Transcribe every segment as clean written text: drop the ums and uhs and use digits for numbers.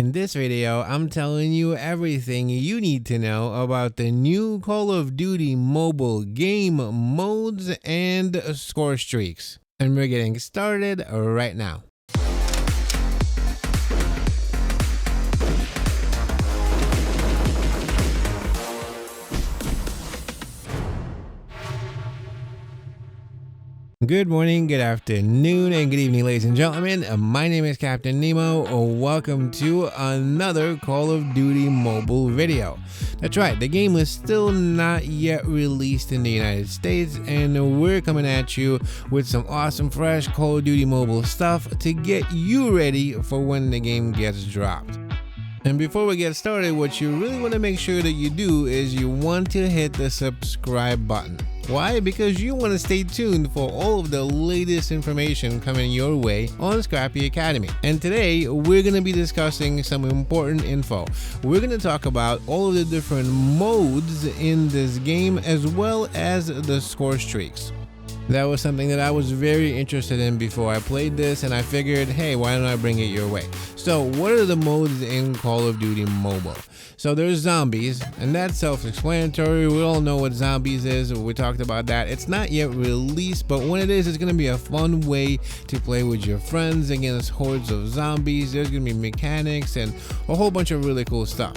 In this video, I'm telling you everything you need to know about the new Call of Duty mobile game modes and score streaks. And we're getting started right now. Good morning, good afternoon, and good evening, ladies and gentlemen. My name is Captain Nemo. Welcome to another Call of Duty mobile video. That's right, the game is still not yet released in the United States, and we're coming at you with some awesome, fresh Call of Duty mobile stuff to get you ready for when the game gets dropped. And before we get started, what you really want to make sure that you do is you want to hit the subscribe button. Why? Because you want to stay tuned for all of the latest information coming your way on Scrappy Academy. And today we're going to be discussing some important info. We're going to talk about all of the different modes in this game as well as the score streaks. That was something that I was very interested in before I played this, and I figured, hey, why don't I bring it your way? So what are the modes in Call of Duty Mobile? So there's zombies, and that's self-explanatory. We all know what zombies is. We talked about that. It's not yet released, but when it is, it's going to be a fun way to play with your friends against hordes of zombies. There's going to be mechanics and a whole bunch of really cool stuff.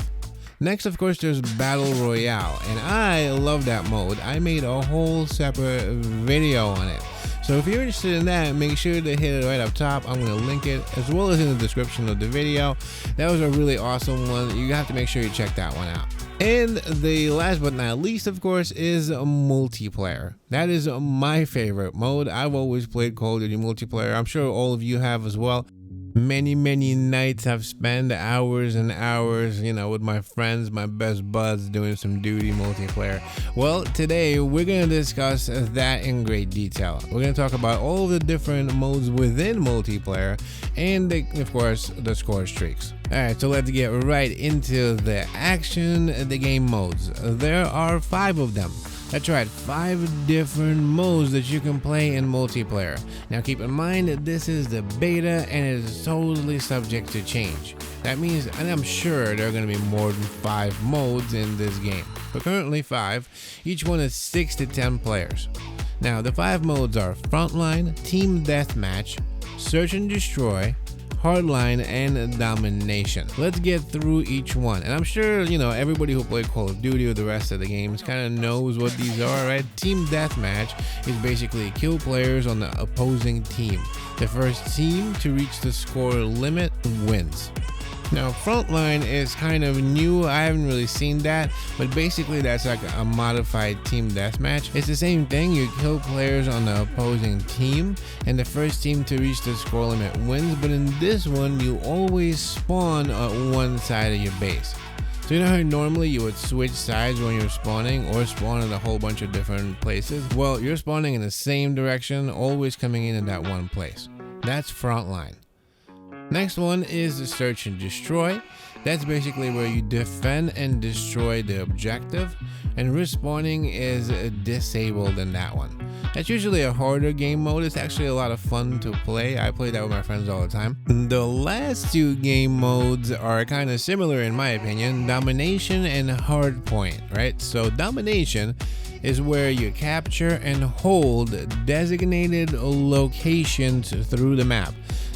Next, of course, there's Battle Royale, and I love that mode. I made a whole separate video on it. So if you're interested in that, make sure to hit it right up top. I'm going to link it as well as in the description of the video. That was a really awesome one. You have to make sure you check that one out. And the last but not least, of course, is multiplayer. That is my favorite mode. I've always played Call of Duty multiplayer. I'm sure all of you have as well. Many nights I've spent hours and hours, with my friends, my best buds, doing some duty multiplayer. Well, today we're going to discuss that in great detail. We're going to talk about all of the different modes within multiplayer and, of course, the score streaks. Alright, so let's get right into the action, the game modes. There are 5 of them. That's right, 5 different modes that you can play in multiplayer. Now keep in mind that this is the beta and it is totally subject to change. That means, and I'm sure there are going to be more than 5 modes in this game, but currently 5. Each one is 6 to 10 players. Now the 5 modes are Frontline, Team Deathmatch, Search and Destroy, Hardline, and Domination. Let's get through each one, and I'm sure everybody who played Call of Duty or the rest of the games kind of knows what these are, right? Team Deathmatch is basically kill players on the opposing team. The first team to reach the score limit wins. Now Frontline is kind of new. I haven't really seen that, but basically that's like a modified team deathmatch. It's the same thing. You kill players on the opposing team and the first team to reach the score limit wins, but in this one you always spawn at one side of your base. So you know how normally you would switch sides when you're spawning or spawn in a whole bunch of different places? Well, you're spawning in the same direction, always coming in that one place. That's Frontline. Next one is the Search and Destroy. That's basically where you defend and destroy the objective, and respawning is disabled in that one. That's usually a harder game mode. It's actually a lot of fun to play. I play that with my friends all the time. The last 2 game modes are kind of similar in my opinion, Domination and Hardpoint, right? So Domination is where you capture and hold designated locations through the map.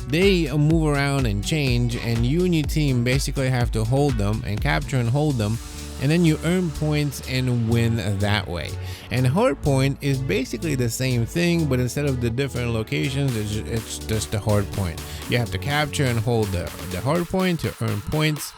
They move around and change, and you and your team basically have to hold them and capture and hold them, and then you earn points and win that way. And Hardpoint is basically the same thing, but instead of the different locations, it's just the hardpoint. You have to capture and hold the hardpoint to earn points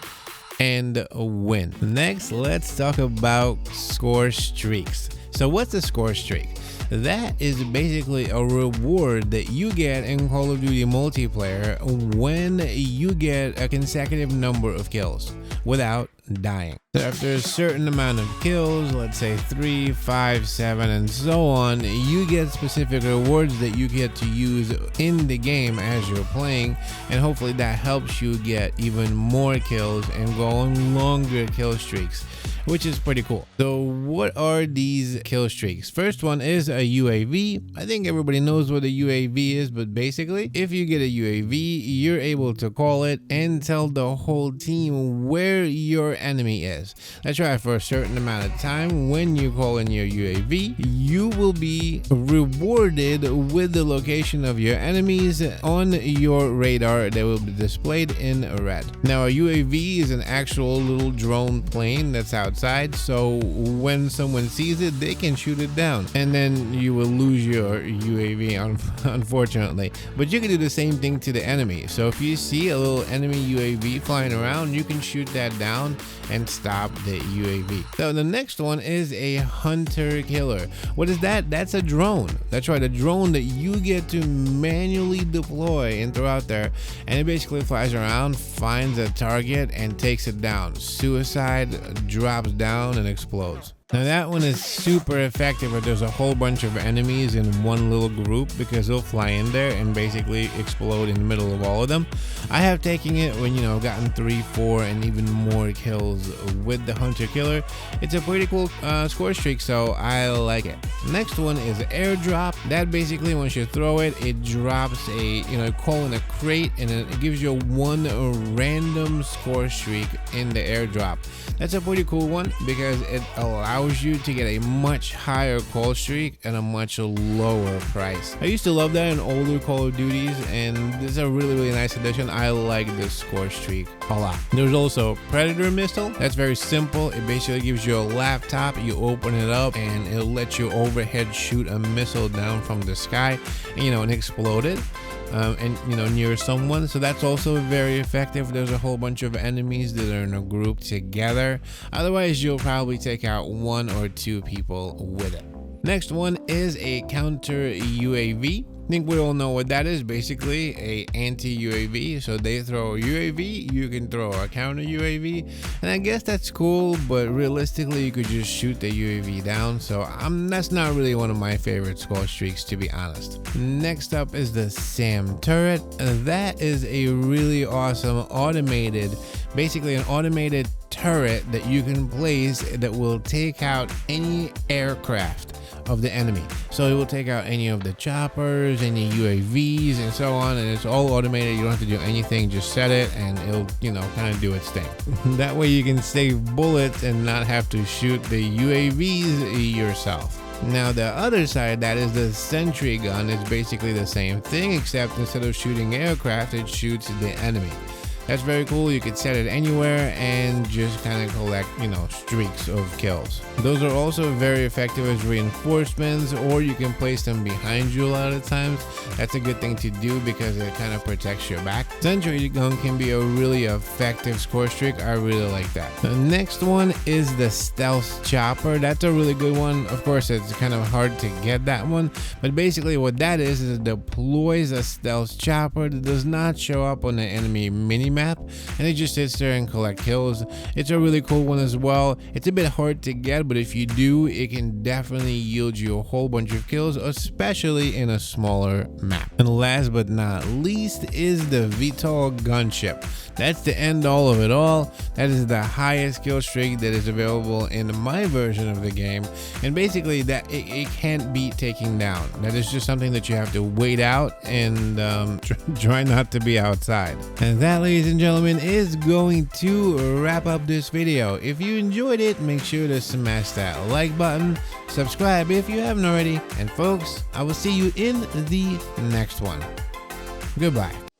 and win. Next, let's talk about score streaks. So what's a score streak? That is basically a reward that you get in Call of Duty multiplayer when you get a consecutive number of kills without dying. So after a certain amount of kills, let's say 3, 5, 7, and so on, you get specific rewards that you get to use in the game as you're playing, and hopefully that helps you get even more kills and go on longer kill streaks. which is pretty cool. So what are these kill streaks? First one is a UAV. I think everybody knows what a UAV is, but basically if you get a UAV, you're able to call it and tell the whole team where your enemy is. That's right, for a certain amount of time when you call in your UAV, you will be rewarded with the location of your enemies on your radar that will be displayed in red. Now a UAV is an actual little drone plane that's outside, so when someone sees it, they can shoot it down, and then you will lose your UAV unfortunately. But you can do the same thing to the enemy. So if you see a little enemy UAV flying around, you can shoot that down and stop the UAV. So the next one is a hunter killer. What is that? That's a drone. That's right, a drone that you get to manually deploy and throw out there, and it basically flies around, finds a target and takes it down. Suicide, drops down and explodes. Now that one is super effective if there's a whole bunch of enemies in one little group, because they'll fly in there and basically explode in the middle of all of them. I have taken it when, you know, gotten 3, 4 and even more kills with the hunter killer. It's a pretty cool score streak, so I like it. Next one is Airdrop. That basically, once you throw it, it drops a, you know, call in a crate, and it gives you one random score streak in the airdrop. That's a pretty cool one because it allows you to get a much higher call streak at a much lower price. I used to love that in older Call of Duties, and this is a really nice addition. I like this score streak a lot. There's also Predator Missile. That's very simple. It basically gives you a laptop, you open it up, and it'll let you overhead shoot a missile down from the sky, and, you know, and explode it. And, you know, near someone. So that's also very effective. There's a whole bunch of enemies that are in a group together. Otherwise, you'll probably take out 1 or 2 people with it. Next one is a counter UAV. I think we all know what that is. Basically a anti-UAV. So they throw a UAV, you can throw a counter UAV, and I guess that's cool, but realistically you could just shoot the UAV down. So that's not really one of my favorite score streaks, to be honest. Next up is the SAM turret. That is a really awesome automated, basically an automated turret that you can place that will take out any aircraft of the enemy. So it will take out any of the choppers, any UAVs and so on, and it's all automated. You don't have to do anything, just set it and it'll, you know, kind of do its thing. That way you can save bullets and not have to shoot the UAVs yourself. Now the other side, that is the sentry gun, is basically the same thing, except instead of shooting aircraft, it shoots the enemy. That's very cool. You can set it anywhere and just kind of collect, you know, streaks of kills. Those are also very effective as reinforcements, or you can place them behind you a lot of times. That's a good thing to do because it kind of protects your back. Sentry gun can be a really effective score streak. I really like that. The next one is the stealth chopper. That's a really good one. Of course, it's kind of hard to get that one, but basically what that is it deploys a stealth chopper that does not show up on the enemy minimap, and it just sits there and collect kills. It's a really cool one as well. It's a bit hard to get, but if you do, it can definitely yield you a whole bunch of kills, especially in a smaller map. And last but not least is the Vtol Gunship. That's the end all of it all. That is the highest kill streak that is available in my version of the game, and basically that it can't be taken down. That is just something that you have to wait out and try not to be outside. And that, ladies and gentlemen, is going to wrap up this video. If you enjoyed it, make sure to smash that like button, subscribe if you haven't already, and folks, I will see you in the next one. Goodbye.